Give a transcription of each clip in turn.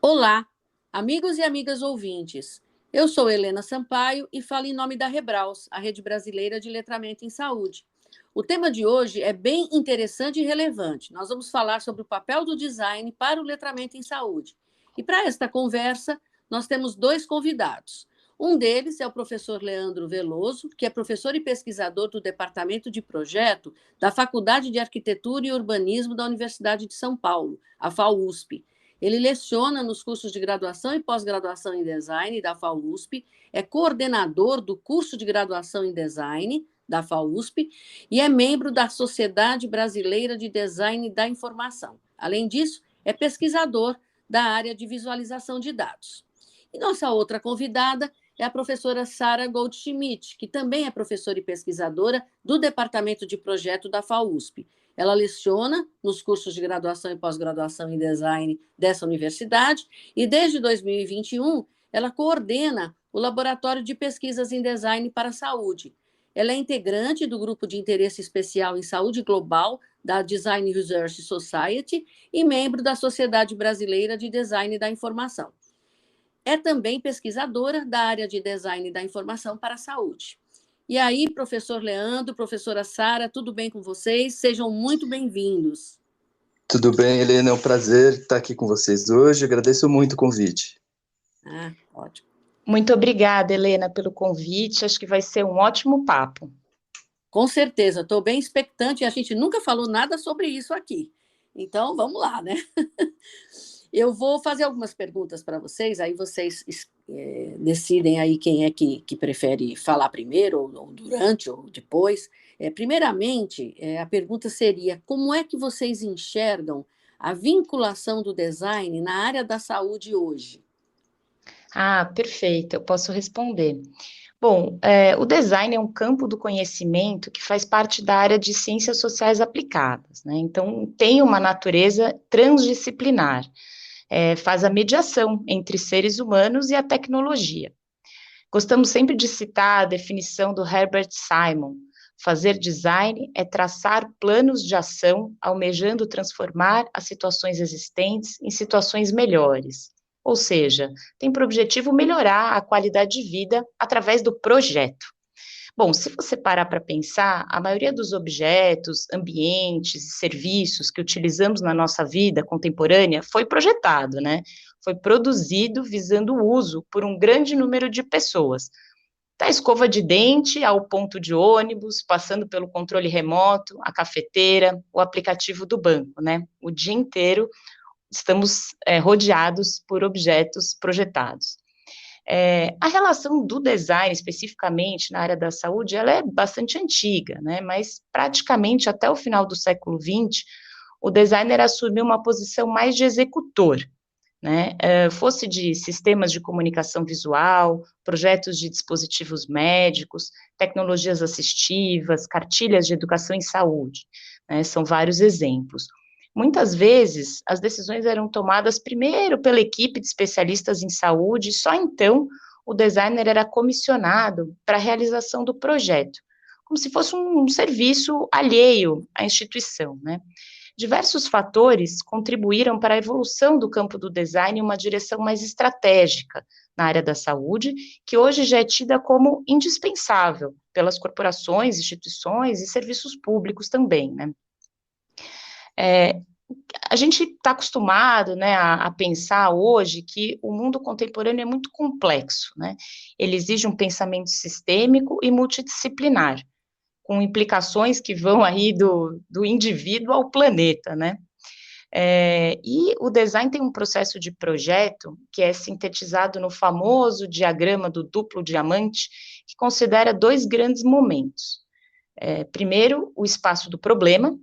Olá, amigos e amigas ouvintes. Eu sou Helena Sampaio e falo em nome da Rebraus, a Rede Brasileira de Letramento em Saúde. O tema de hoje é bem interessante e relevante. Nós vamos falar sobre o papel do design para o letramento em saúde. E para esta conversa, nós temos dois convidados. Um deles é o professor Leandro Veloso, que é professor e pesquisador do Departamento de Projeto da Faculdade de Arquitetura e Urbanismo da Universidade de São Paulo, a FAUSP. Ele leciona nos cursos de graduação e pós-graduação em design da FAUSP, é coordenador do curso de graduação em design da FAUSP e é membro da Sociedade Brasileira de Design da Informação. Além disso, é pesquisador da área de visualização de dados. E nossa outra convidada é a professora Sara Goldschmidt, que também é professora e pesquisadora do Departamento de Projeto da FAUSP. Ela leciona nos cursos de graduação e pós-graduação em design dessa universidade e, desde 2021, ela coordena o Laboratório de Pesquisas em Design para a Saúde. Ela é integrante do Grupo de Interesse Especial em Saúde Global da Design Research Society e membro da Sociedade Brasileira de Design da Informação. É também pesquisadora da área de Design da Informação para a Saúde. E aí, professor Leandro, professora Sara, tudo bem com vocês? Sejam muito bem-vindos. Tudo bem, Helena, é um prazer estar aqui com vocês hoje, agradeço muito o convite. Ótimo. Muito obrigada, Helena, pelo convite, acho que vai ser um ótimo papo. Com certeza, estou bem expectante, e a gente nunca falou nada sobre isso aqui. Então, vamos lá, né? Eu vou fazer algumas perguntas para vocês, aí vocês decidem aí quem é que prefere falar primeiro, ou durante, ou depois. Primeiramente, a pergunta seria: como é que vocês enxergam a vinculação do design na área da saúde hoje? Perfeito, eu posso responder. Bom, o design é um campo do conhecimento que faz parte da área de ciências sociais aplicadas, né? Então, tem uma natureza transdisciplinar. Faz a mediação entre seres humanos e a tecnologia. Gostamos sempre de citar a definição do Herbert Simon: fazer design é traçar planos de ação, almejando transformar as situações existentes em situações melhores. Ou seja, tem por objetivo melhorar a qualidade de vida através do projeto. Bom, se você parar para pensar, a maioria dos objetos, ambientes e serviços que utilizamos na nossa vida contemporânea foi projetado, né? Foi produzido visando o uso por um grande número de pessoas. Da escova de dente ao ponto de ônibus, passando pelo controle remoto, a cafeteira, o aplicativo do banco, né? O dia inteiro estamos rodeados por objetos projetados. A relação do design, especificamente na área da saúde, ela é bastante antiga, né? Mas praticamente até o final do século XX, o designer assumiu uma posição mais de executor, né? Fosse de sistemas de comunicação visual, projetos de dispositivos médicos, tecnologias assistivas, cartilhas de educação em saúde, né? São vários exemplos. Muitas vezes, as decisões eram tomadas primeiro pela equipe de especialistas em saúde, só então o designer era comissionado para a realização do projeto, como se fosse um serviço alheio à instituição, né? Diversos fatores contribuíram para a evolução do campo do design em uma direção mais estratégica na área da saúde, que hoje já é tida como indispensável pelas corporações, instituições e serviços públicos também, né? A gente está acostumado, né, a pensar hoje que o mundo contemporâneo é muito complexo, né? Ele exige um pensamento sistêmico e multidisciplinar, com implicações que vão aí do indivíduo ao planeta, né? E o design tem um processo de projeto que é sintetizado no famoso diagrama do duplo diamante, que considera dois grandes momentos. Primeiro, o espaço do problema,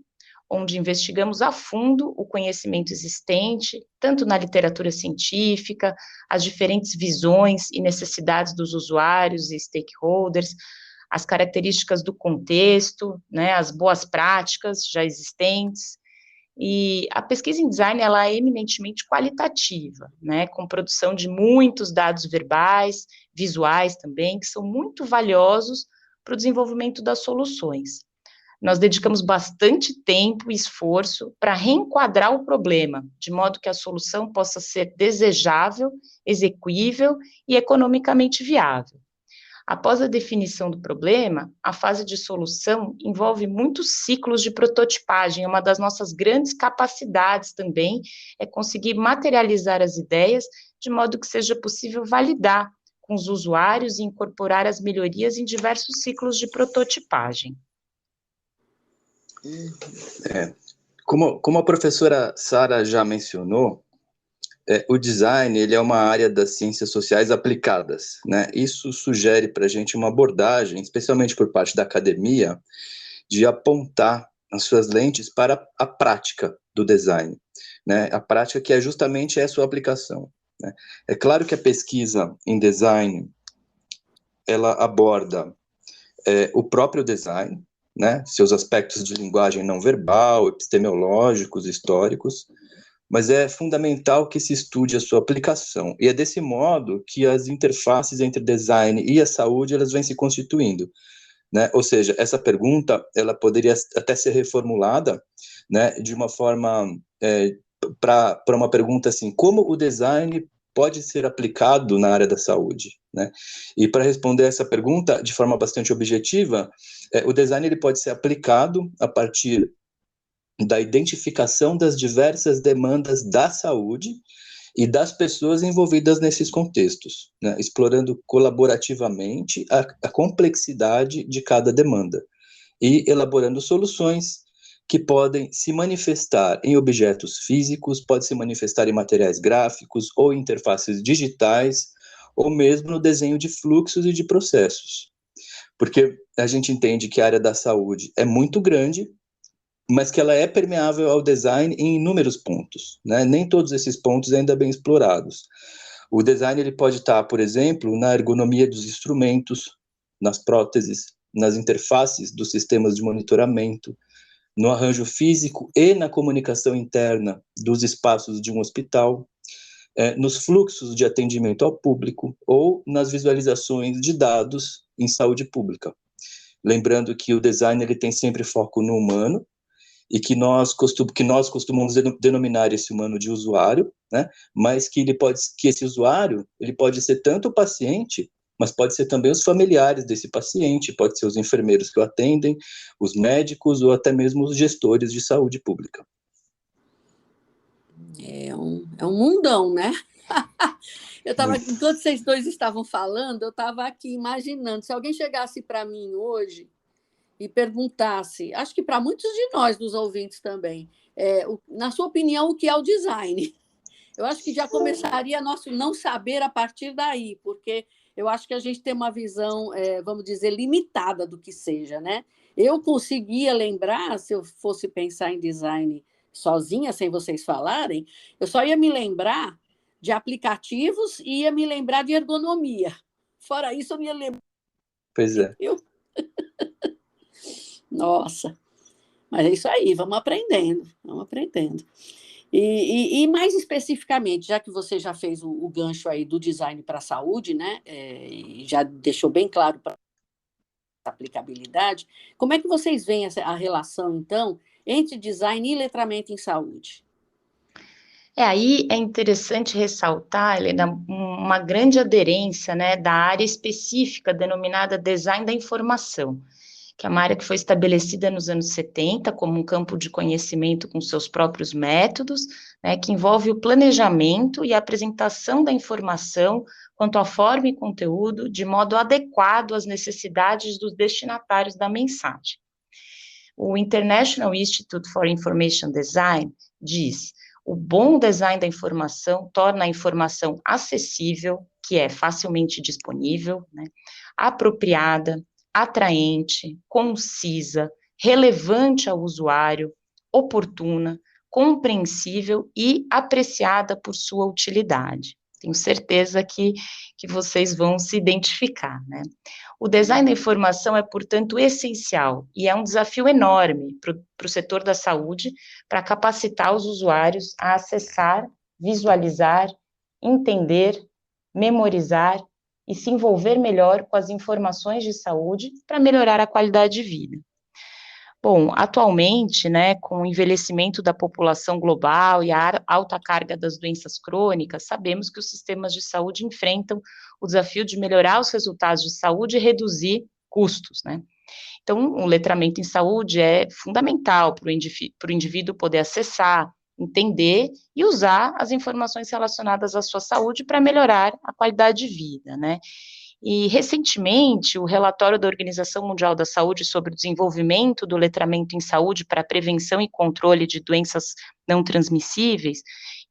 onde investigamos a fundo o conhecimento existente, tanto na literatura científica, as diferentes visões e necessidades dos usuários e stakeholders, as características do contexto, né, as boas práticas já existentes. E a pesquisa em design, ela é eminentemente qualitativa, né, com produção de muitos dados verbais, visuais também, que são muito valiosos para o desenvolvimento das soluções. nós dedicamos bastante tempo e esforço para reenquadrar o problema, de modo que a solução possa ser desejável, exequível e economicamente viável. Após a definição do problema, a fase de solução envolve muitos ciclos de prototipagem. Uma das nossas grandes capacidades também é conseguir materializar as ideias de modo que seja possível validar com os usuários e incorporar as melhorias em diversos ciclos de prototipagem. Como a professora Sara já mencionou, o design ele é uma área das ciências sociais aplicadas, né? Isso sugere para a gente uma abordagem, especialmente por parte da academia, de apontar as suas lentes para a prática do design, né? A prática que é justamente a sua aplicação, né? É claro que a pesquisa em design, ela aborda o próprio design, né? Seus aspectos de linguagem não verbal, epistemológicos, históricos, mas é fundamental que se estude a sua aplicação, e é desse modo que as interfaces entre design e a saúde, elas vêm se constituindo, né? Ou seja, essa pergunta, ela poderia até ser reformulada, né, de uma forma, para uma pergunta assim, como o design pode ser aplicado na área da saúde, né? E para responder essa pergunta de forma bastante objetiva, o design ele pode ser aplicado a partir da identificação das diversas demandas da saúde e das pessoas envolvidas nesses contextos, né, explorando colaborativamente a complexidade de cada demanda e elaborando soluções que podem se manifestar em objetos físicos, pode se manifestar em materiais gráficos ou interfaces digitais, ou mesmo no desenho de fluxos e de processos. Porque a gente entende que a área da saúde é muito grande, mas que ela é permeável ao design em inúmeros pontos, né? Nem todos esses pontos ainda bem explorados. O design ele pode estar, por exemplo, na ergonomia dos instrumentos, nas próteses, nas interfaces dos sistemas de monitoramento, no arranjo físico e na comunicação interna dos espaços de um hospital, nos fluxos de atendimento ao público ou nas visualizações de dados em saúde pública. Lembrando que o design ele tem sempre foco no humano, e que nós costumamos denominar esse humano de usuário, né? Mas que esse usuário ele pode ser tanto o paciente, mas pode ser também os familiares desse paciente, pode ser os enfermeiros que o atendem, os médicos ou até mesmo os gestores de saúde pública. É um mundão, né? Enquanto vocês dois estavam falando, eu estava aqui imaginando, se alguém chegasse para mim hoje e perguntasse, acho que para muitos de nós, dos ouvintes também, na sua opinião, o que é o design? Eu acho que já começaria nosso não saber a partir daí, porque eu acho que a gente tem uma visão, vamos dizer, limitada do que seja, né? Eu conseguia lembrar, se eu fosse pensar em design sozinha, sem vocês falarem, eu só ia me lembrar de aplicativos e ia me lembrar de ergonomia. Fora isso, eu me ia lembrar. Pois é. Nossa, mas é isso aí, vamos aprendendo, vamos aprendendo. E mais especificamente, já que você já fez o gancho aí do design para a saúde, né? E já deixou bem claro para a aplicabilidade, como é que vocês veem a relação, então, entre design e letramento em saúde? Aí é interessante ressaltar, Helena, uma grande aderência, né, da área específica denominada design da informação, que é uma área que foi estabelecida nos anos 70 como um campo de conhecimento com seus próprios métodos, né, que envolve o planejamento e a apresentação da informação quanto à forma e conteúdo, de modo adequado às necessidades dos destinatários da mensagem. O International Institute for Information Design diz: o bom design da informação torna a informação acessível, que é facilmente disponível, né, apropriada, atraente, concisa, relevante ao usuário, oportuna, compreensível e apreciada por sua utilidade. Tenho certeza que vocês vão se identificar, né? O design da informação é, portanto, essencial e é um desafio enorme para o setor da saúde para capacitar os usuários a acessar, visualizar, entender, memorizar e se envolver melhor com as informações de saúde para melhorar a qualidade de vida. Bom, atualmente, né, com o envelhecimento da população global e a alta carga das doenças crônicas, sabemos que os sistemas de saúde enfrentam o desafio de melhorar os resultados de saúde e reduzir custos, né? Então, o letramento em saúde é fundamental para o indivíduo poder acessar, entender e usar as informações relacionadas à sua saúde para melhorar a qualidade de vida, né? E, recentemente, o relatório da Organização Mundial da Saúde sobre o desenvolvimento do letramento em saúde para prevenção e controle de doenças não transmissíveis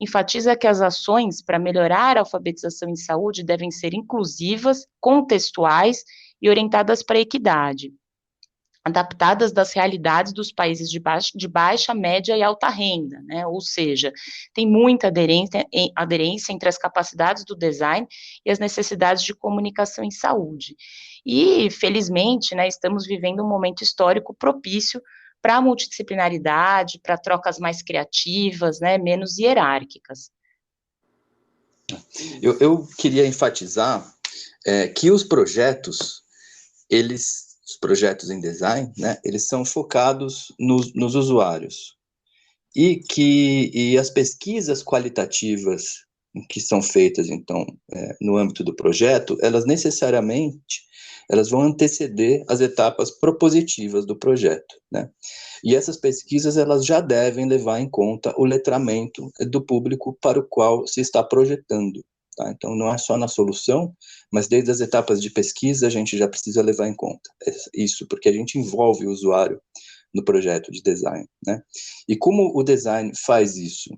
enfatiza que as ações para melhorar a alfabetização em saúde devem ser inclusivas, contextuais e orientadas para a equidade, adaptadas das realidades dos países de baixa, média e alta renda, né? Ou seja, tem muita aderência entre as capacidades do design e as necessidades de comunicação em saúde. E, felizmente, né, estamos vivendo um momento histórico propício para a multidisciplinaridade, para trocas mais criativas, né, menos hierárquicas. Eu queria enfatizar que os projetos em design, né, eles são focados nos usuários e as pesquisas qualitativas que são feitas, então, no âmbito do projeto, elas vão anteceder as etapas propositivas do projeto, né? E essas pesquisas, elas já devem levar em conta o letramento do público para o qual se está projetando, tá? Então, não é só na solução, mas desde as etapas de pesquisa, a gente já precisa levar em conta isso, porque a gente envolve o usuário no projeto de design, né? E como o design faz isso?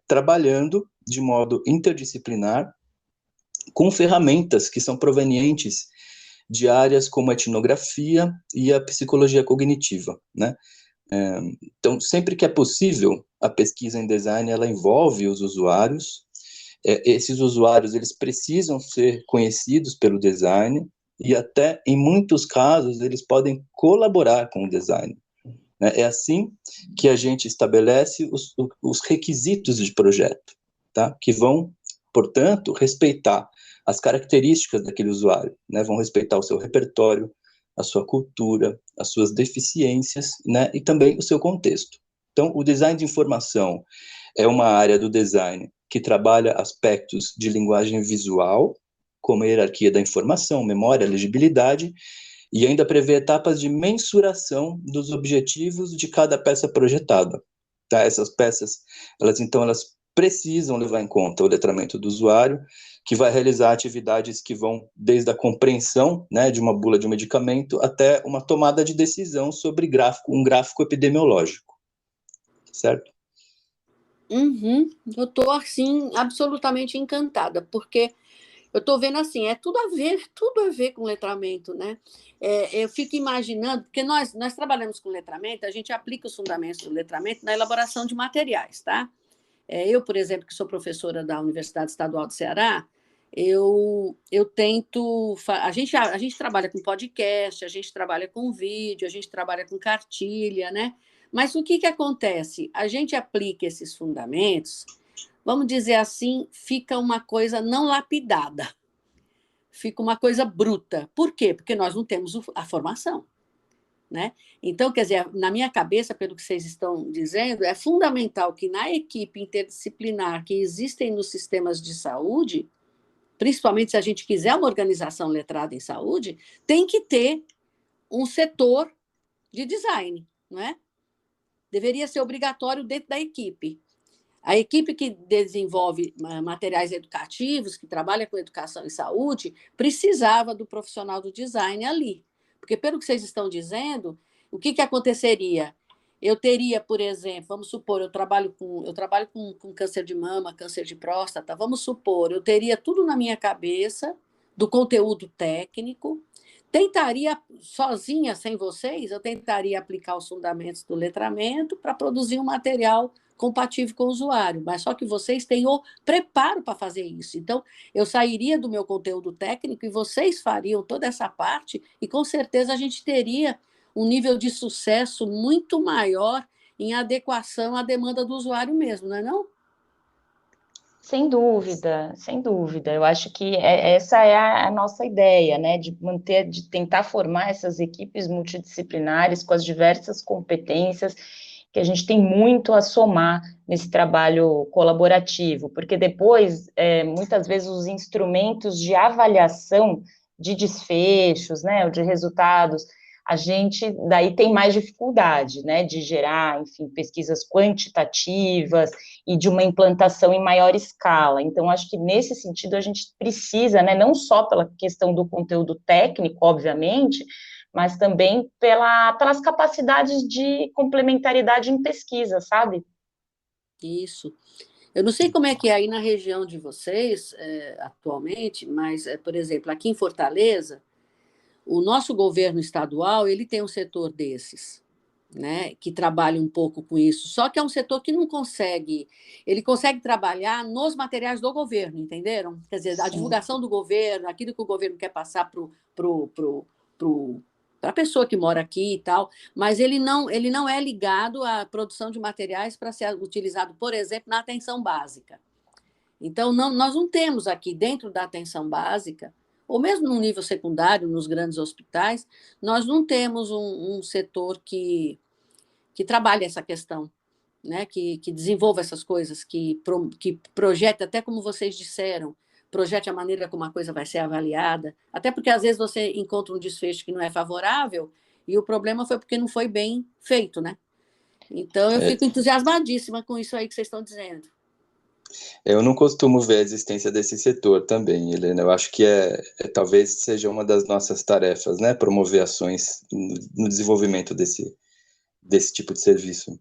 Trabalhando de modo interdisciplinar com ferramentas que são provenientes de áreas como a etnografia e a psicologia cognitiva, né? Então, sempre que é possível, a pesquisa em design, ela envolve os usuários. Esses usuários, eles precisam ser conhecidos pelo design e até, em muitos casos, eles podem colaborar com o design. É assim que a gente estabelece os requisitos de projeto, tá? Que vão, portanto, respeitar as características daquele usuário, né? Vão respeitar o seu repertório, a sua cultura, as suas deficiências, né? E também o seu contexto. Então, o design de informação é uma área do design que trabalha aspectos de linguagem visual, como a hierarquia da informação, memória, legibilidade, e ainda prevê etapas de mensuração dos objetivos de cada peça projetada. Tá? Essas peças, elas precisam levar em conta o letramento do usuário, que vai realizar atividades que vão desde a compreensão, né, de uma bula de um medicamento até uma tomada de decisão sobre um gráfico epidemiológico, certo? Uhum. Eu estou, assim, absolutamente encantada, porque eu estou vendo assim, tudo a ver com letramento, né? Eu fico imaginando, porque nós trabalhamos com letramento, a gente aplica os fundamentos do letramento na elaboração de materiais, tá? Eu, por exemplo, que sou professora da Universidade Estadual do Ceará, eu tento. A gente trabalha com podcast, a gente trabalha com vídeo, a gente trabalha com cartilha, né? Mas o que acontece? A gente aplica esses fundamentos, vamos dizer assim, fica uma coisa não lapidada, fica uma coisa bruta. Por quê? Porque nós não temos a formação. Né? Então, quer dizer, na minha cabeça, pelo que vocês estão dizendo, é fundamental que na equipe interdisciplinar que existem nos sistemas de saúde, principalmente se a gente quiser uma organização letrada em saúde, tem que ter um setor de design, não é? Deveria ser obrigatório dentro da equipe. A equipe que desenvolve materiais educativos, que trabalha com educação e saúde, precisava do profissional do design ali. Porque, pelo que vocês estão dizendo, o que aconteceria? Eu teria, por exemplo, vamos supor, eu trabalho com câncer de mama, câncer de próstata, vamos supor, eu teria tudo na minha cabeça, do conteúdo técnico, tentaria, sozinha, sem vocês, eu tentaria aplicar os fundamentos do letramento para produzir um material compatível com o usuário, mas só que vocês têm o preparo para fazer isso. Então, eu sairia do meu conteúdo técnico e vocês fariam toda essa parte, e com certeza a gente teria um nível de sucesso muito maior em adequação à demanda do usuário mesmo, não é não? Sem dúvida, sem dúvida. Eu acho que essa é a nossa ideia, né, de manter, de tentar formar essas equipes multidisciplinares com as diversas competências que a gente tem muito a somar nesse trabalho colaborativo, porque depois, muitas vezes, os instrumentos de avaliação de desfechos, né, ou de resultados, a gente daí tem mais dificuldade, né, de gerar, enfim, pesquisas quantitativas e de uma implantação em maior escala. Então, acho que nesse sentido a gente precisa, né, não só pela questão do conteúdo técnico, obviamente, mas também pelas capacidades de complementaridade em pesquisa, sabe? Isso. Eu não sei como é que é aí na região de vocês, atualmente, mas, por exemplo, aqui em Fortaleza, o nosso governo estadual, ele tem um setor desses, né, que trabalha um pouco com isso. Só que é um setor que não consegue, ele consegue trabalhar nos materiais do governo, entenderam? Quer dizer, a Sim. divulgação do governo, aquilo que o governo quer passar para a pessoa que mora aqui e tal, mas ele não é ligado à produção de materiais para ser utilizado, por exemplo, na atenção básica. Então, nós não temos aqui, dentro da atenção básica, ou mesmo no nível secundário, nos grandes hospitais, nós não temos um setor que trabalhe essa questão, né? Que desenvolva essas coisas, que projete, até como vocês disseram, projete a maneira como a coisa vai ser avaliada, até porque às vezes você encontra um desfecho que não é favorável, e o problema foi porque não foi bem feito, né? Então, eu É, fico entusiasmadíssima com isso aí que vocês estão dizendo. eu não costumo ver a existência desse setor também, Helena. Eu acho que talvez seja uma das nossas tarefas, né? Promover ações no desenvolvimento desse tipo de serviço.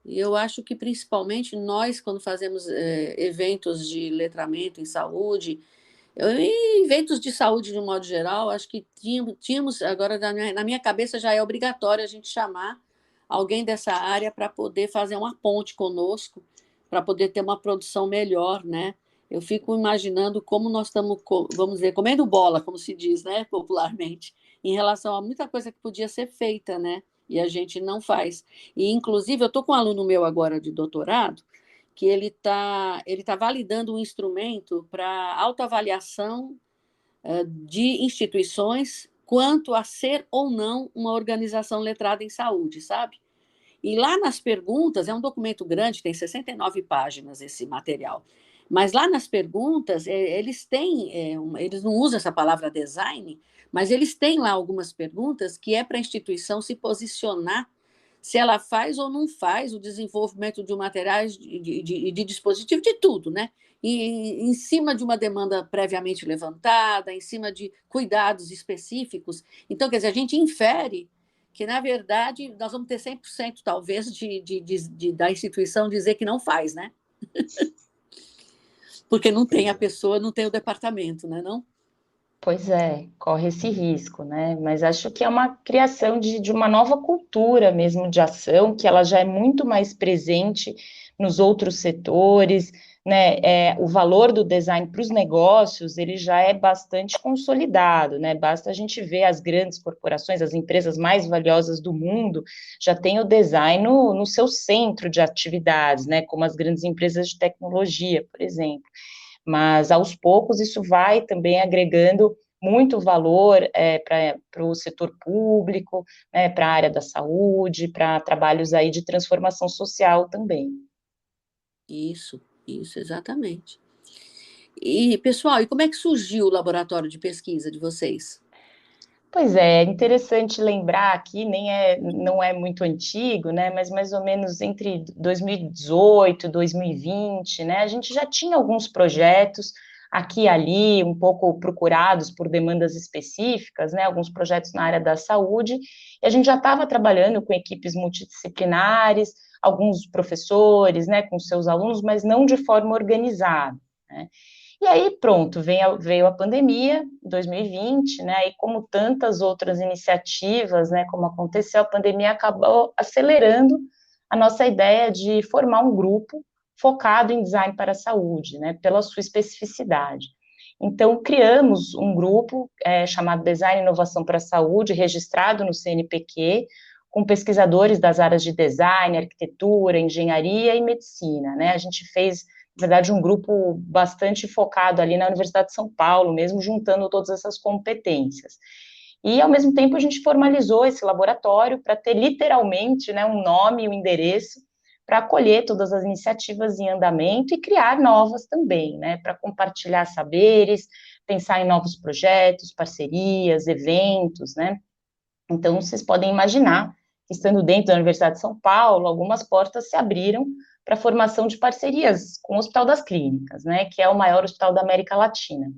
E eu acho que principalmente nós, quando fazemos eventos de letramento em saúde, e eventos de saúde de um modo geral, acho que tínhamos agora na minha cabeça já é obrigatório a gente chamar alguém dessa área para poder fazer uma ponte conosco, para poder ter uma produção melhor, né? Eu fico imaginando como nós estamos, vamos dizer, comendo bola, como se diz, né, popularmente, em relação a muita coisa que podia ser feita, né? E a gente não faz. E, inclusive, eu estou com um aluno meu agora de doutorado, que ele tá validando um instrumento para autoavaliação de instituições quanto a ser ou não uma organização letrada em saúde, sabe? E lá nas perguntas, é um documento grande, tem 69 páginas esse material, mas lá nas perguntas, eles têm, eles não usam essa palavra design, mas eles têm lá algumas perguntas que é para a instituição se posicionar se ela faz ou não faz o desenvolvimento de materiais de dispositivo, de tudo, né? E em cima de uma demanda previamente levantada, em cima de cuidados específicos. Então, quer dizer, a gente infere que, na verdade, nós vamos ter 100% talvez da instituição dizer que não faz, né? Porque não tem a pessoa, não tem o departamento, né, não? Pois é, corre esse risco, né? Mas acho que é uma criação de uma nova cultura mesmo de ação, que ela já é muito mais presente nos outros setores, né? O valor do design para os negócios, ele já é bastante consolidado, né? Basta a gente ver as grandes corporações, as empresas mais valiosas do mundo, já tem o design no seu centro de atividades, né? Como as grandes empresas de tecnologia, por exemplo. Mas aos poucos isso vai também agregando muito valor para o setor público, né, para a área da saúde, para trabalhos aí de transformação social também. Isso, exatamente. E, pessoal, e como é que surgiu o laboratório de pesquisa de vocês? Pois é interessante lembrar aqui, não é muito antigo, né, mas mais ou menos entre 2018 e 2020, né, a gente já tinha alguns projetos aqui e ali, um pouco procurados por demandas específicas, né, alguns projetos na área da saúde, e a gente já estava trabalhando com equipes multidisciplinares, alguns professores, né, com seus alunos, mas não de forma organizada, né. E aí, pronto, veio a pandemia, 2020, né? E como tantas outras iniciativas, né? Como aconteceu, a pandemia acabou acelerando a nossa ideia de formar um grupo focado em design para a saúde, né? Pela sua especificidade. Então, criamos um grupo chamado Design e Inovação para a Saúde, registrado no CNPq, com pesquisadores das áreas de design, arquitetura, engenharia e medicina, né? A gente fez na verdade, um grupo bastante focado ali na Universidade de São Paulo, mesmo juntando todas essas competências. E, ao mesmo tempo, a gente formalizou esse laboratório para ter, literalmente, né, um nome e um endereço para acolher todas as iniciativas em andamento e criar novas também, né, para compartilhar saberes, pensar em novos projetos, parcerias, eventos, né. Então, vocês podem imaginar que, estando dentro da Universidade de São Paulo, algumas portas se abriram para a formação de parcerias com o Hospital das Clínicas, né, que é o maior hospital da América Latina.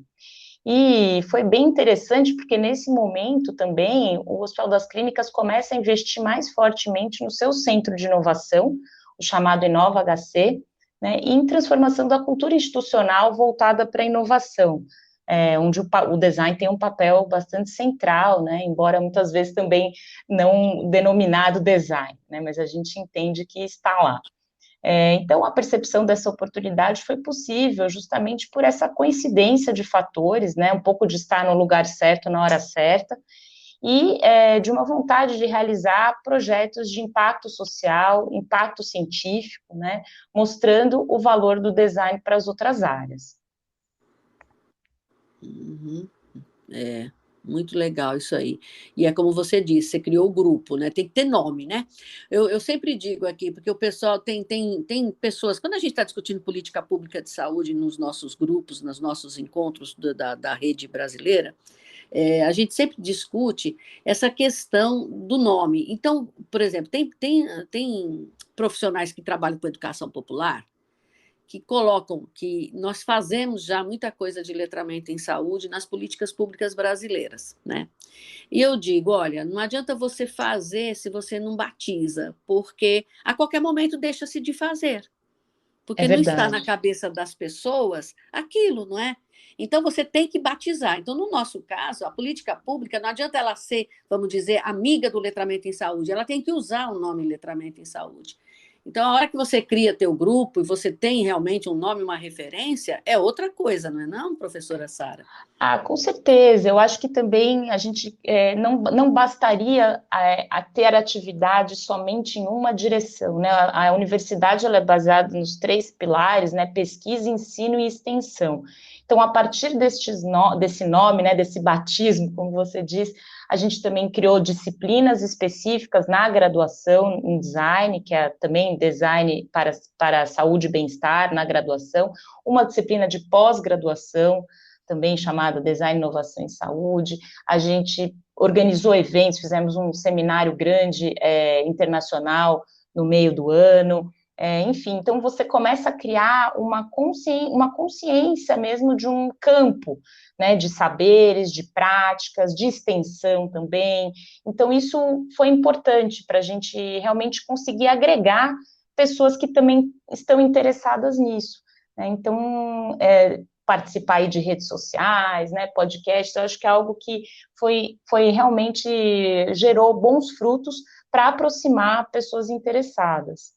E foi bem interessante, porque nesse momento também o Hospital das Clínicas começa a investir mais fortemente no seu centro de inovação, o chamado Inova HC, né, e em transformação da cultura institucional voltada para a inovação, onde o design tem um papel bastante central, né, embora muitas vezes também não denominado design, né, mas a gente entende que está lá. Então, a percepção dessa oportunidade foi possível justamente por essa coincidência de fatores, né, um pouco de estar no lugar certo, na hora certa, e de uma vontade de realizar projetos de impacto social, impacto científico, né, mostrando o valor do design para as outras áreas. Uhum. Muito legal isso aí. E é como você disse, você criou o grupo, né? Tem que ter nome, né? Eu sempre digo aqui, porque o pessoal tem pessoas, quando a gente está discutindo política pública de saúde nos nossos grupos, nos nossos encontros da rede brasileira, a gente sempre discute essa questão do nome. Então, por exemplo, tem profissionais que trabalham com educação popular que colocam que nós fazemos já muita coisa de letramento em saúde nas políticas públicas brasileiras, né? E eu digo, olha, não adianta você fazer se você não batiza, porque a qualquer momento deixa-se de fazer, É porque não está na verdade. cabeça das pessoas aquilo, não é? Então você tem que batizar. Então, no nosso caso, a política pública não adianta ela ser, vamos dizer, amiga do letramento em saúde, ela tem que usar o nome letramento em saúde. Então, a hora que você cria teu grupo e você tem realmente um nome, uma referência, é outra coisa, não é não, professora Sara? Ah, com certeza. Eu acho que também a gente não bastaria a ter atividade somente em uma direção, né? A universidade ela é baseada nos 3 pilares, né? Pesquisa, ensino e extensão. Então, a partir desse nome, né? Desse batismo, como você diz, a gente também criou disciplinas específicas na graduação em design, que é também design para saúde e bem-estar na graduação, uma disciplina de pós-graduação, também chamada Design e Inovação em Saúde. A gente organizou eventos, fizemos um seminário grande internacional no meio do ano. Enfim, então você começa a criar uma consciência mesmo de um campo, né, de saberes, de práticas, de extensão também. Então, isso foi importante para a gente realmente conseguir agregar pessoas que também estão interessadas nisso, né? Então, participar aí de redes sociais, né, podcasts, eu acho que é algo que foi realmente gerou bons frutos para aproximar pessoas interessadas.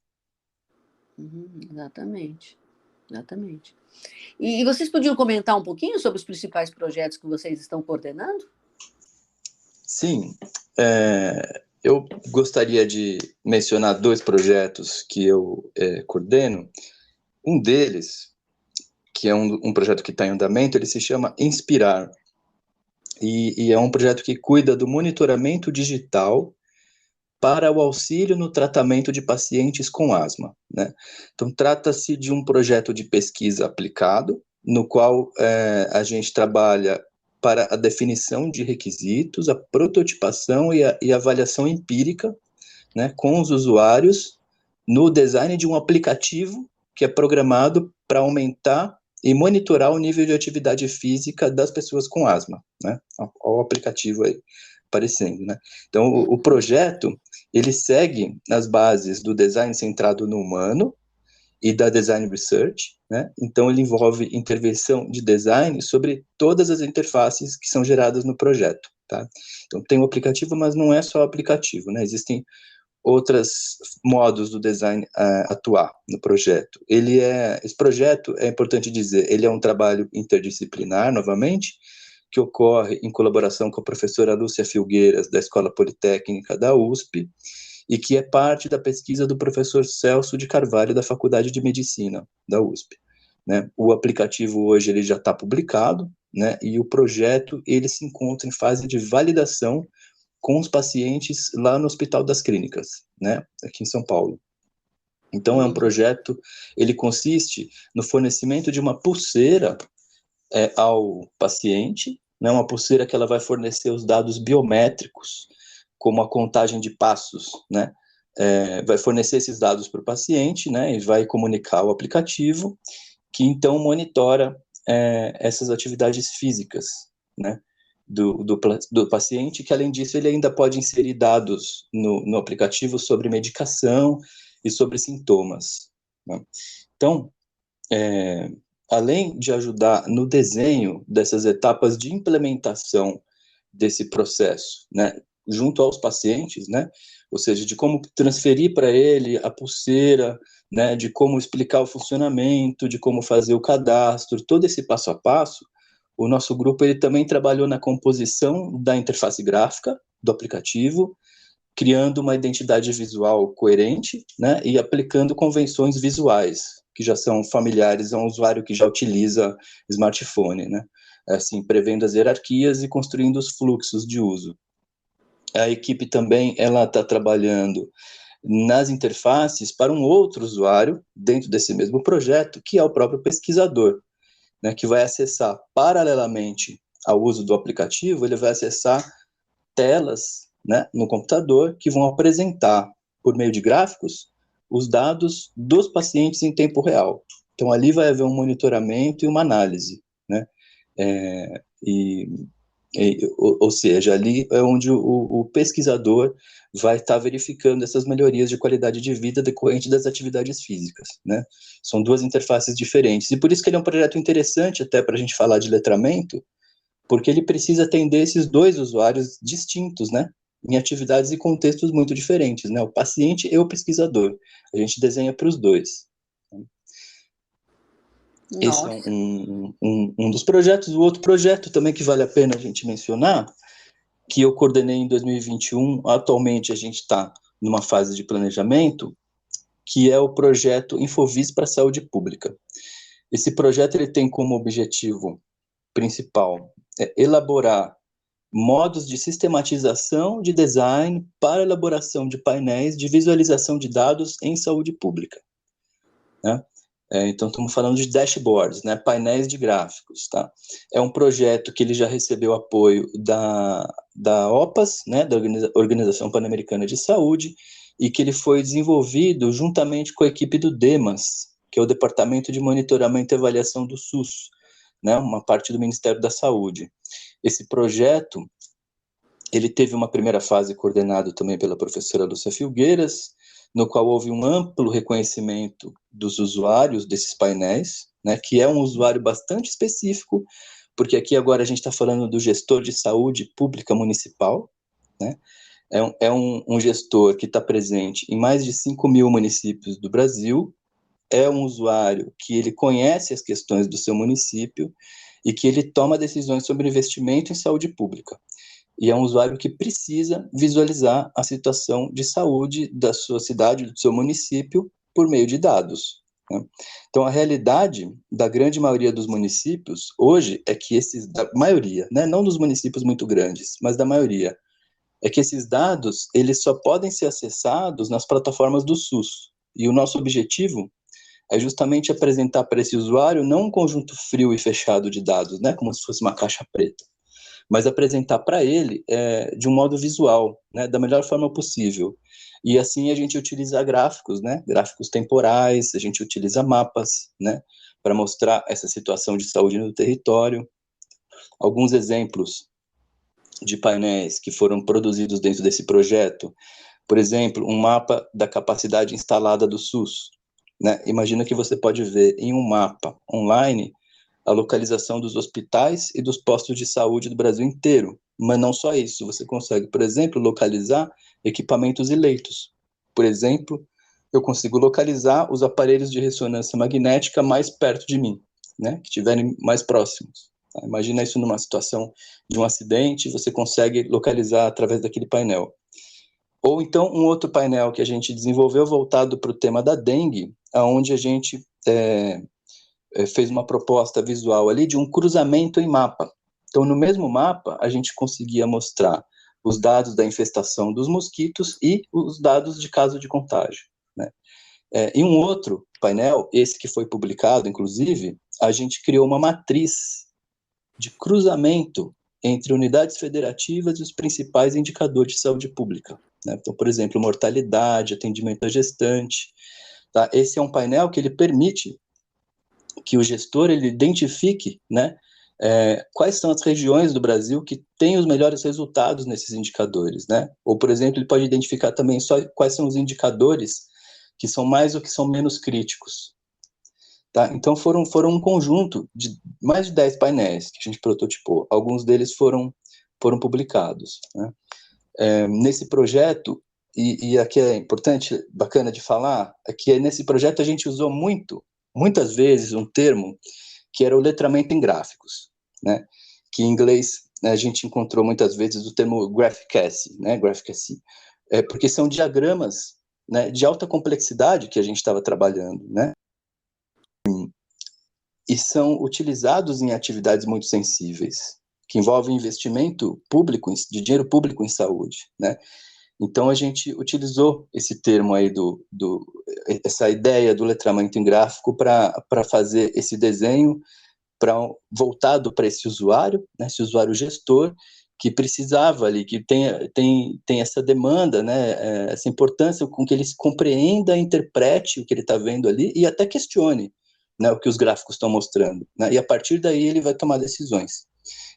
Exatamente, exatamente. E vocês podiam comentar um pouquinho sobre os principais projetos que vocês estão coordenando? Sim, eu gostaria de mencionar 2 projetos que eu coordeno. Um deles, que é um projeto que está em andamento, ele se chama Inspirar, e é um projeto que cuida do monitoramento digital para o auxílio no tratamento de pacientes com asma, né? Então, trata-se de um projeto de pesquisa aplicado, no qual a gente trabalha para a definição de requisitos, a prototipação e avaliação empírica, né, com os usuários no design de um aplicativo que é programado para aumentar e monitorar o nível de atividade física das pessoas com asma, né? Olha o aplicativo aí aparecendo, né? Então, o projeto, ele segue as bases do design centrado no humano e da design research, né? Então, ele envolve intervenção de design sobre todas as interfaces que são geradas no projeto, tá? Então, tem o aplicativo, mas não é só o aplicativo, né? Existem outros modos do design atuar no projeto. Esse projeto, é importante dizer, ele é um trabalho interdisciplinar, novamente, que ocorre em colaboração com a professora Lúcia Filgueiras, da Escola Politécnica da USP, e que é parte da pesquisa do professor Celso de Carvalho, da Faculdade de Medicina da USP. né? O aplicativo hoje ele já está publicado, né? E o projeto ele se encontra em fase de validação com os pacientes lá no Hospital das Clínicas, né? Aqui em São Paulo. Então, é um projeto, ele consiste no fornecimento de uma pulseira ao paciente, né, uma pulseira que ela vai fornecer os dados biométricos, como a contagem de passos, né, vai fornecer esses dados para o paciente, né, e vai comunicar ao aplicativo, que então monitora essas atividades físicas, né, do paciente, que além disso ele ainda pode inserir dados no aplicativo sobre medicação e sobre sintomas, né? Então, além de ajudar no desenho dessas etapas de implementação desse processo, né, junto aos pacientes, né, ou seja, de como transferir para ele a pulseira, né, de como explicar o funcionamento, de como fazer o cadastro, todo esse passo a passo, o nosso grupo ele também trabalhou na composição da interface gráfica do aplicativo, criando uma identidade visual coerente, né, e aplicando convenções visuais, que já são familiares a um usuário que já utiliza smartphone, né, assim, prevendo as hierarquias e construindo os fluxos de uso. A equipe também, ela está trabalhando nas interfaces para um outro usuário, dentro desse mesmo projeto, que é o próprio pesquisador, né, que vai acessar, paralelamente ao uso do aplicativo, ele vai acessar telas, né, no computador, que vão apresentar, por meio de gráficos, os dados dos pacientes em tempo real. Então, ali vai haver um monitoramento e uma análise, né, ou seja, ali é onde o pesquisador vai estar verificando essas melhorias de qualidade de vida decorrente das atividades físicas, né? São duas interfaces diferentes, e por isso que ele é um projeto interessante até para a gente falar de letramento, porque ele precisa atender esses dois usuários distintos, né? Em atividades e contextos muito diferentes, né? O paciente e o pesquisador. A gente desenha para os dois. Esse é um dos projetos. O outro projeto também que vale a pena a gente mencionar, que eu coordenei em 2021, atualmente a gente está numa fase de planejamento, que é o projeto Infovis para a Saúde Pública. Esse projeto ele tem como objetivo principal elaborar modos de sistematização de design para elaboração de painéis de visualização de dados em saúde pública, né? Então, estamos falando de dashboards, né, painéis de gráficos, tá? É um projeto que ele já recebeu apoio da OPAS, né, da Organização Pan-Americana de Saúde, e que ele foi desenvolvido juntamente com a equipe do DEMAS, que é o Departamento de Monitoramento e Avaliação do SUS, né, uma parte do Ministério da Saúde. Esse projeto, ele teve uma primeira fase coordenado também pela professora Lúcia Filgueiras, no qual houve um amplo reconhecimento dos usuários desses painéis, né, que é um usuário bastante específico, porque aqui agora a gente está falando do gestor de saúde pública municipal, né, é um gestor que está presente em mais de 5.000 municípios do Brasil, é um usuário que ele conhece as questões do seu município e que ele toma decisões sobre investimento em saúde pública. E é um usuário que precisa visualizar a situação de saúde da sua cidade, do seu município, por meio de dados, né? Então, a realidade da grande maioria dos municípios, hoje, é que da maioria, né, não dos municípios muito grandes, mas da maioria, é que esses dados, eles só podem ser acessados nas plataformas do SUS. E o nosso objetivo é justamente apresentar para esse usuário não um conjunto frio e fechado de dados, né, como se fosse uma caixa preta, mas apresentar para ele de um modo visual, né, da melhor forma possível. E assim a gente utiliza gráficos, né, gráficos temporais, a gente utiliza mapas, né, para mostrar essa situação de saúde no território. Alguns exemplos de painéis que foram produzidos dentro desse projeto, por exemplo, um mapa da capacidade instalada do SUS, né? Imagina que você pode ver em um mapa online a localização dos hospitais e dos postos de saúde do Brasil inteiro. Mas não só isso, você consegue, por exemplo, localizar equipamentos e leitos. Por exemplo, eu consigo localizar os aparelhos de ressonância magnética mais perto de mim, né, que estiverem mais próximos. Tá? Imagina isso numa situação de um acidente, você consegue localizar através daquele painel. Ou então um outro painel que a gente desenvolveu voltado para o tema da dengue, onde a gente fez uma proposta visual ali de um cruzamento em mapa. Então, no mesmo mapa, a gente conseguia mostrar os dados da infestação dos mosquitos e os dados de caso de contágio, né? Em um outro painel, esse que foi publicado, inclusive, a gente criou uma matriz de cruzamento entre unidades federativas e os principais indicadores de saúde pública, né? Então, por exemplo, mortalidade, atendimento à gestante, tá? Esse é um painel que ele permite que o gestor ele identifique, né, quais são as regiões do Brasil que têm os melhores resultados nesses indicadores, né? Ou, por exemplo, ele pode identificar também só quais são os indicadores que são mais ou que são menos críticos, tá? Então, foram um conjunto de mais de 10 painéis que a gente prototipou. Alguns deles foram publicados, né? Nesse projeto, e aqui é importante, bacana de falar, é que nesse projeto a gente usou muitas vezes um termo que era o letramento em gráficos, né? Que em inglês, né, a gente encontrou muitas vezes o termo graphicacy, né? Graphicacy, porque são diagramas, né, de alta complexidade que a gente estava trabalhando, né? E são utilizados em atividades muito sensíveis, que envolvem investimento público, de dinheiro público em saúde, né? Então, a gente utilizou esse termo aí, essa ideia do letramento em gráfico para fazer esse desenho voltado para esse usuário, né, esse usuário gestor, que precisava ali, que tem essa demanda, né, essa importância com que ele compreenda, interprete o que ele está vendo ali e até questione, né, o que os gráficos estão mostrando, né, e a partir daí ele vai tomar decisões.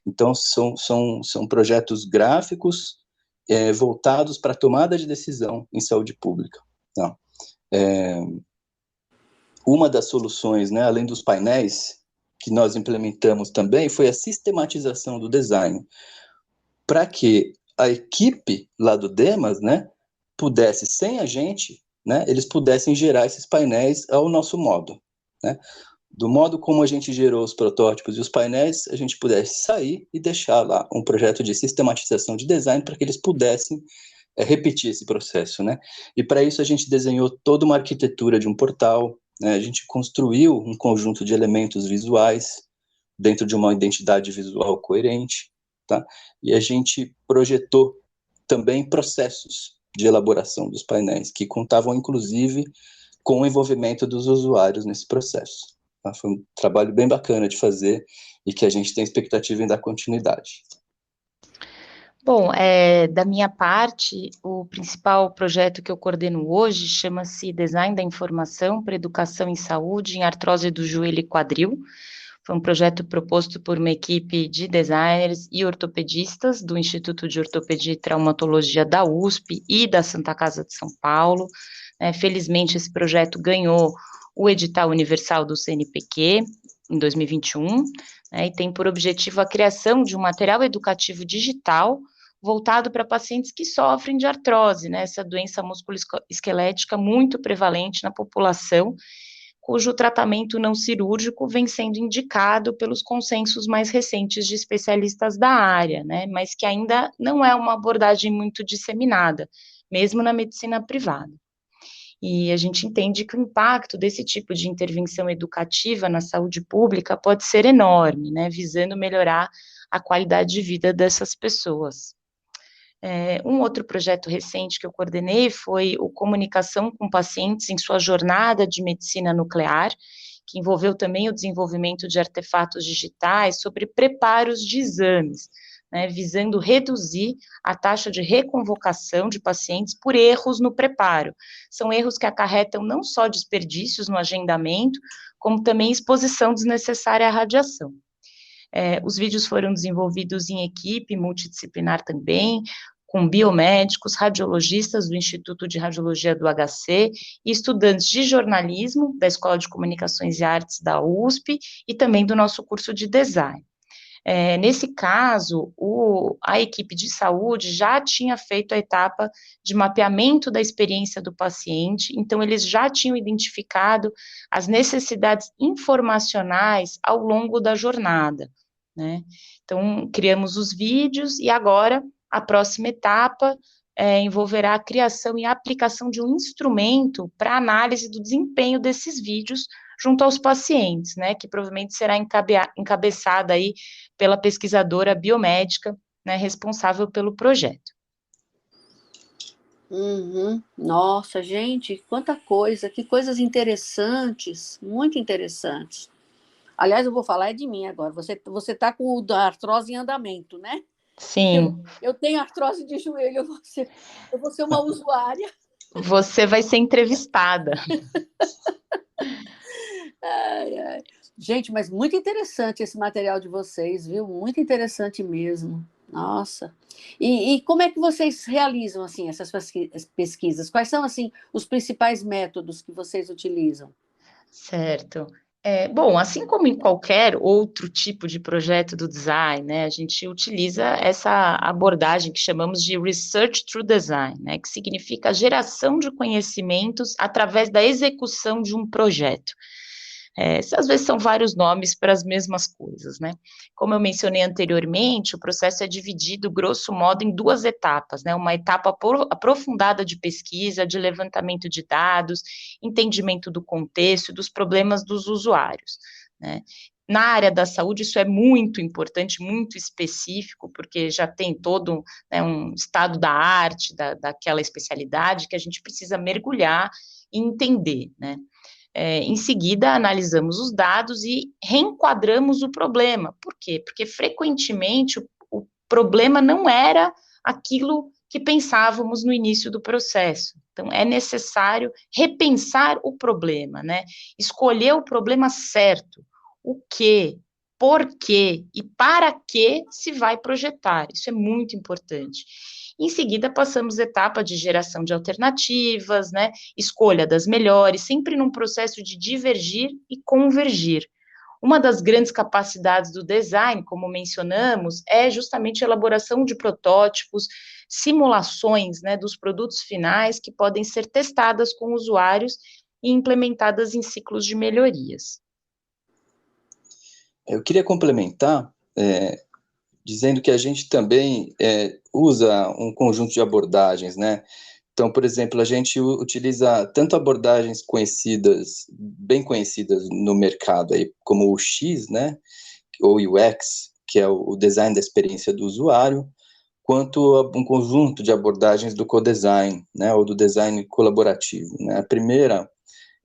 Então, são projetos gráficos voltados para a tomada de decisão em saúde pública. Tá? Uma das soluções, né, além dos painéis, que nós implementamos também, foi a sistematização do design, para que a equipe lá do Demas, né, pudesse, sem a gente, né, eles pudessem gerar esses painéis ao nosso modo, né? Do modo como a gente gerou os protótipos e os painéis, a gente pudesse sair e deixar lá um projeto de sistematização de design para que eles pudessem repetir esse processo, né? E para isso a gente desenhou toda uma arquitetura de um portal, né? A gente construiu um conjunto de elementos visuais dentro de uma identidade visual coerente, tá? E a gente projetou também processos de elaboração dos painéis, que contavam, inclusive, com o envolvimento dos usuários nesse processo. Tá? Foi um trabalho bem bacana de fazer e que a gente tem expectativa em dar continuidade. Bom, da minha parte, o principal projeto que eu coordeno hoje chama-se Design da Informação para Educação em Saúde em Artrose do Joelho e Quadril. Foi um projeto proposto por uma equipe de designers e ortopedistas do Instituto de Ortopedia e Traumatologia da USP e da Santa Casa de São Paulo. Felizmente, esse projeto ganhou o edital universal do CNPq em 2021, e tem por objetivo a criação de um material educativo digital voltado para pacientes que sofrem de artrose, né, essa doença musculoesquelética muito prevalente na população, cujo tratamento não cirúrgico vem sendo indicado pelos consensos mais recentes de especialistas da área, né, mas que ainda não é uma abordagem muito disseminada, mesmo na medicina privada. E a gente entende que o impacto desse tipo de intervenção educativa na saúde pública pode ser enorme, né, visando melhorar a qualidade de vida dessas pessoas. Um outro projeto recente que eu coordenei foi o Comunicação com Pacientes em sua jornada de medicina nuclear, que envolveu também o desenvolvimento de artefatos digitais sobre preparos de exames, né, visando reduzir a taxa de reconvocação de pacientes por erros no preparo. São erros que acarretam não só desperdícios no agendamento, como também exposição desnecessária à radiação. Os vídeos foram desenvolvidos em equipe multidisciplinar também, com biomédicos, radiologistas do Instituto de Radiologia do HC e estudantes de jornalismo da Escola de Comunicações e Artes da USP e também do nosso curso de design. Nesse caso, a equipe de saúde já tinha feito a etapa de mapeamento da experiência do paciente, então eles já tinham identificado as necessidades informacionais ao longo da jornada, né? Então, criamos os vídeos e agora a próxima etapa envolverá a criação e a aplicação de um instrumento para análise do desempenho desses vídeos junto aos pacientes, né, que provavelmente será encabeçada aí pela pesquisadora biomédica, né, responsável pelo projeto. Uhum. Nossa, gente, quanta coisa, que coisas interessantes, muito interessantes. Aliás, eu vou falar de mim agora. Você tá com a artrose em andamento, né? Sim. Eu tenho artrose de joelho, eu vou ser uma usuária. Você vai ser entrevistada. Ai, ai. Gente, mas muito interessante esse material de vocês, viu? Muito interessante mesmo. Nossa. E como é que vocês realizam assim essas pesquisas? Quais são assim os principais métodos que vocês utilizam? Certo. Bom, assim como em qualquer outro tipo de projeto do design, né, a gente utiliza essa abordagem que chamamos de Research through Design, né, que significa a geração de conhecimentos através da execução de um projeto. Às vezes são vários nomes para as mesmas coisas, né? Como eu mencionei anteriormente, o processo é dividido, grosso modo, em duas etapas, né? Uma etapa aprofundada de pesquisa, de levantamento de dados, entendimento do contexto e dos problemas dos usuários, né? Na área da saúde, isso é muito importante, muito específico, porque já tem todo, né, um estado da arte, daquela especialidade, que a gente precisa mergulhar e entender, né? Em seguida, analisamos os dados e reenquadramos o problema. Por quê? Porque frequentemente o problema não era aquilo que pensávamos no início do processo. Então, é necessário repensar o problema, né? Escolher o problema certo. O que, por quê e para que se vai projetar. Isso é muito importante. Em seguida, passamos a etapa de geração de alternativas, né? Escolha das melhores, sempre num processo de divergir e convergir. Uma das grandes capacidades do design, como mencionamos, é justamente a elaboração de protótipos, simulações, né, dos produtos finais que podem ser testadas com usuários e implementadas em ciclos de melhorias. Eu queria complementar, dizendo que a gente também usa um conjunto de abordagens, né? Então, por exemplo, a gente utiliza tanto abordagens conhecidas, bem conhecidas no mercado, aí, como o X, né? Ou UX, que é o design da experiência do usuário, quanto um conjunto de abordagens do co-design, né? Ou do design colaborativo, né? A primeira,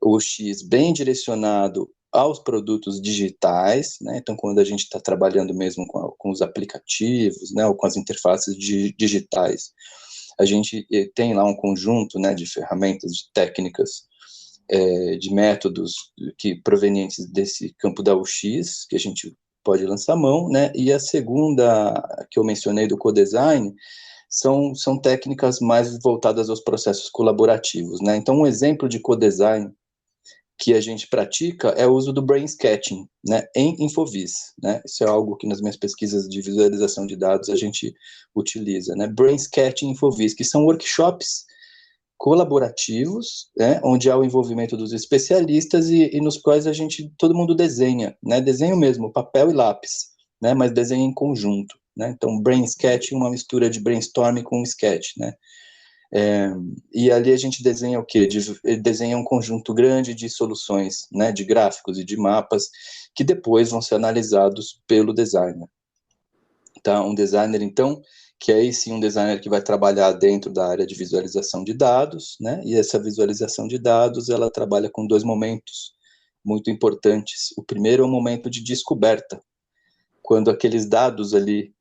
o X, bem direcionado aos produtos digitais, né? Então, quando a gente está trabalhando mesmo com os aplicativos, né, ou com as interfaces digitais, a gente tem lá um conjunto, né, de ferramentas, de técnicas, de métodos provenientes desse campo da UX, que a gente pode lançar mão, né? E a segunda, que eu mencionei do co-design, são técnicas mais voltadas aos processos colaborativos, né? Então, um exemplo de co-design que a gente pratica é o uso do brain sketching, né, em Infovis, né? Isso é algo que nas minhas pesquisas de visualização de dados a gente utiliza, né? Brain sketching em Infovis, que são workshops colaborativos, né, onde há o envolvimento dos especialistas e nos quais todo mundo desenha, né? Desenho mesmo, papel e lápis, né? Mas desenha em conjunto, né? Então, brain sketching, uma mistura de brainstorming com sketch, né? E ali a gente desenha o quê? Desenha um conjunto grande de soluções, né, de gráficos e de mapas, que depois vão ser analisados pelo designer. Tá? Um designer, então, que é aí sim um designer que vai trabalhar dentro da área de visualização de dados, né, e essa visualização de dados, ela trabalha com dois momentos muito importantes. O primeiro é o momento de descoberta, quando aqueles dados ali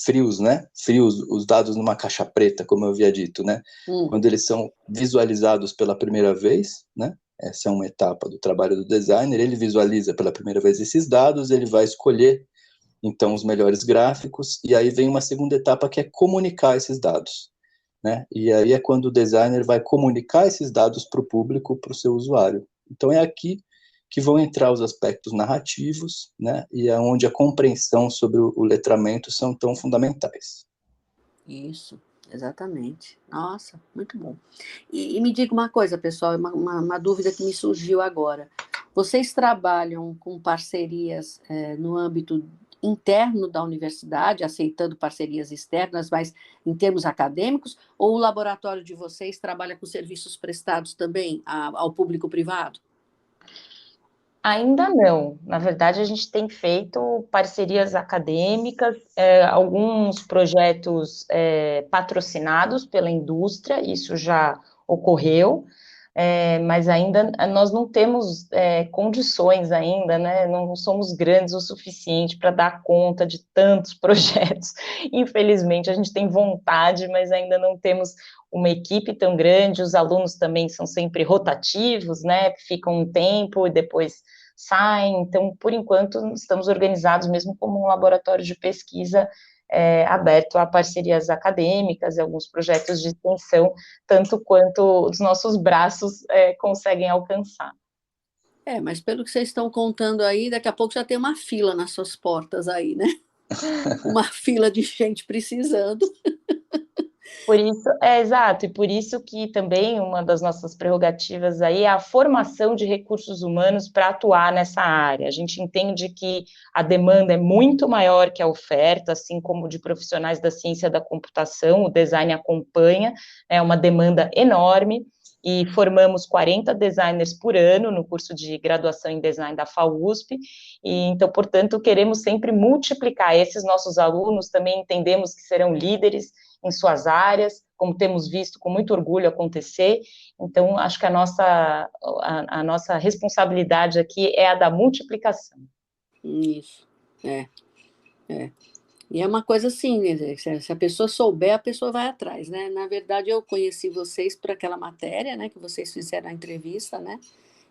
frios, né? Frios, os dados numa caixa preta, como eu havia dito, né? Quando eles são visualizados pela primeira vez, né? Essa é uma etapa do trabalho do designer. Ele visualiza pela primeira vez esses dados, ele vai escolher, então, os melhores gráficos, e aí vem uma segunda etapa que é comunicar esses dados, né? E aí é quando o designer vai comunicar esses dados para o público, para o seu usuário. Então, é aqui que vão entrar os aspectos narrativos, né, e é onde a compreensão sobre o letramento são tão fundamentais. Isso, exatamente. Nossa, muito bom. E me diga uma coisa, pessoal, uma dúvida que me surgiu agora. Vocês trabalham com parcerias no âmbito interno da universidade, aceitando parcerias externas, mas em termos acadêmicos, ou o laboratório de vocês trabalha com serviços prestados também ao público privado? Ainda não. Na verdade, a gente tem feito parcerias acadêmicas, alguns projetos patrocinados pela indústria, isso já ocorreu, mas ainda nós não temos condições ainda, né? Não somos grandes o suficiente para dar conta de tantos projetos. Infelizmente, a gente tem vontade, mas ainda não temos uma equipe tão grande, os alunos também são sempre rotativos, né? Ficam um tempo e depois saem. Então, por enquanto, estamos organizados mesmo como um laboratório de pesquisa aberto a parcerias acadêmicas e alguns projetos de extensão, tanto quanto os nossos braços conseguem alcançar. Mas pelo que vocês estão contando aí, daqui a pouco já tem uma fila nas suas portas aí, né? Uma fila de gente precisando. Por isso, exato, e por isso que também uma das nossas prerrogativas aí é a formação de recursos humanos para atuar nessa área. A gente entende que a demanda é muito maior que a oferta, assim como de profissionais da ciência da computação, o design acompanha, é uma demanda enorme, e formamos 40 designers por ano no curso de graduação em design da FAUSP, e então, portanto, queremos sempre multiplicar esses nossos alunos, também entendemos que serão líderes em suas áreas, como temos visto com muito orgulho acontecer. Então, acho que a nossa responsabilidade aqui é a da multiplicação. Isso, E é uma coisa assim, né? Se a pessoa souber, a pessoa vai atrás, né? Na verdade, eu conheci vocês por aquela matéria, né, que vocês fizeram a entrevista, né?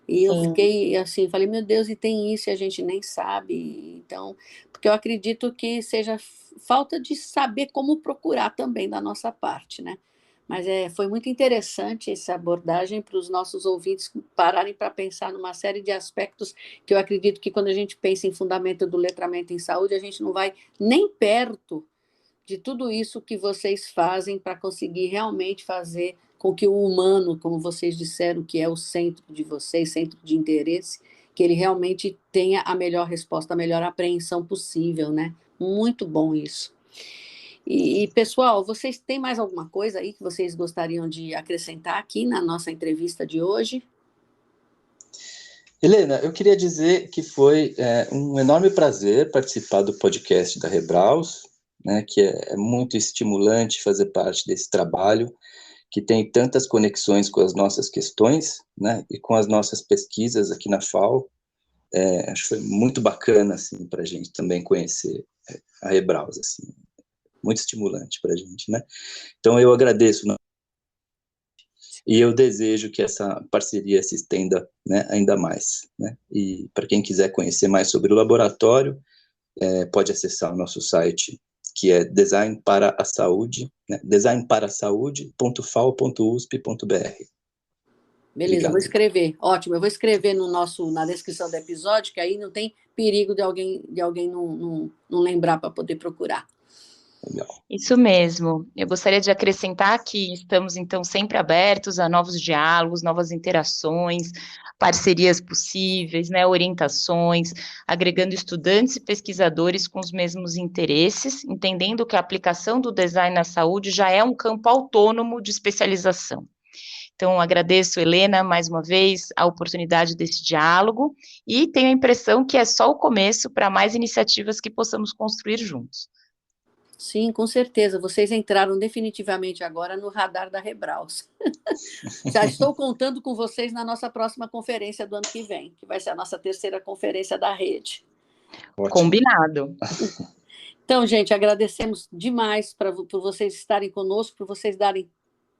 E eu Sim. fiquei assim, falei, meu Deus, e tem isso e a gente nem sabe. Então, porque eu acredito que seja falta de saber como procurar também da nossa parte, né? Mas foi muito interessante essa abordagem para os nossos ouvintes pararem para pensar numa série de aspectos que eu acredito que quando a gente pensa em fundamento do letramento em saúde, a gente não vai nem perto de tudo isso que vocês fazem para conseguir realmente fazer com que o humano, como vocês disseram, que é o centro de vocês, centro de interesse, que ele realmente tenha a melhor resposta, a melhor apreensão possível, né? Muito bom isso. E, pessoal, vocês têm mais alguma coisa aí que vocês gostariam de acrescentar aqui na nossa entrevista de hoje? Helena, eu queria dizer que foi um enorme prazer participar do podcast da Rebraus, né, que é muito estimulante fazer parte desse trabalho, que tem tantas conexões com as nossas questões, né, e com as nossas pesquisas aqui na FAO. Acho que foi muito bacana, assim, para a gente também conhecer a Rebraus, assim, muito estimulante para a gente, né. Então, eu agradeço, e eu desejo que essa parceria se estenda, né, ainda mais, né. E para quem quiser conhecer mais sobre o laboratório, pode acessar o nosso site, que é Design para a Saúde, né, designparasaude.fao.usp.br. Beleza, eu Obrigado. vou escrever. Ótimo, eu vou escrever na descrição do episódio, que aí não tem perigo de alguém não lembrar para poder procurar. Legal. Isso mesmo. Eu gostaria de acrescentar que estamos, então, sempre abertos a novos diálogos, novas interações, parcerias possíveis, né, orientações, agregando estudantes e pesquisadores com os mesmos interesses, entendendo que a aplicação do design na saúde já é um campo autônomo de especialização. Então, agradeço, Helena, mais uma vez, a oportunidade desse diálogo e tenho a impressão que é só o começo para mais iniciativas que possamos construir juntos. Sim, com certeza. Vocês entraram definitivamente agora no radar da Rebraus. Já estou contando com vocês na nossa próxima conferência do ano que vem, que vai ser a nossa terceira conferência da rede. Ótimo. Combinado. Então, gente, agradecemos demais por vocês estarem conosco, por vocês darem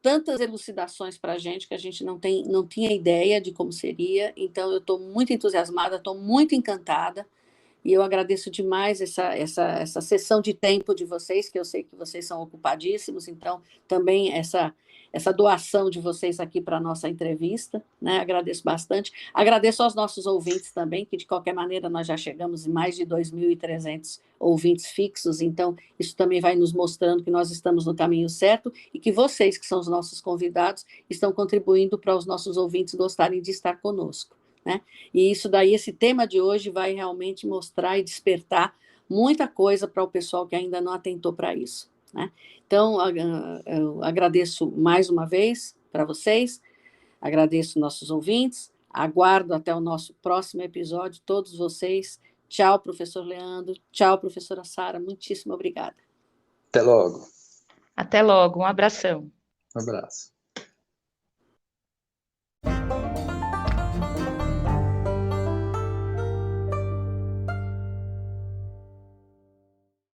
tantas elucidações para a gente que a gente não tinha ideia de como seria. Então, eu estou muito entusiasmada, estou muito encantada. E eu agradeço demais essa sessão de tempo de vocês, que eu sei que vocês são ocupadíssimos, então também essa doação de vocês aqui para a nossa entrevista, né? Agradeço bastante. Agradeço aos nossos ouvintes também, que de qualquer maneira nós já chegamos em mais de 2.300 ouvintes fixos, então isso também vai nos mostrando que nós estamos no caminho certo e que vocês, que são os nossos convidados, estão contribuindo para os nossos ouvintes gostarem de estar conosco. Né? E isso daí, esse tema de hoje vai realmente mostrar e despertar muita coisa para o pessoal que ainda não atentou para isso, né? Então, eu agradeço mais uma vez para vocês, agradeço nossos ouvintes, aguardo até o nosso próximo episódio, todos vocês. Tchau, professor Leandro. Tchau, professora Sara. Muitíssimo obrigada. Até logo. Até logo, um abração. Um abraço.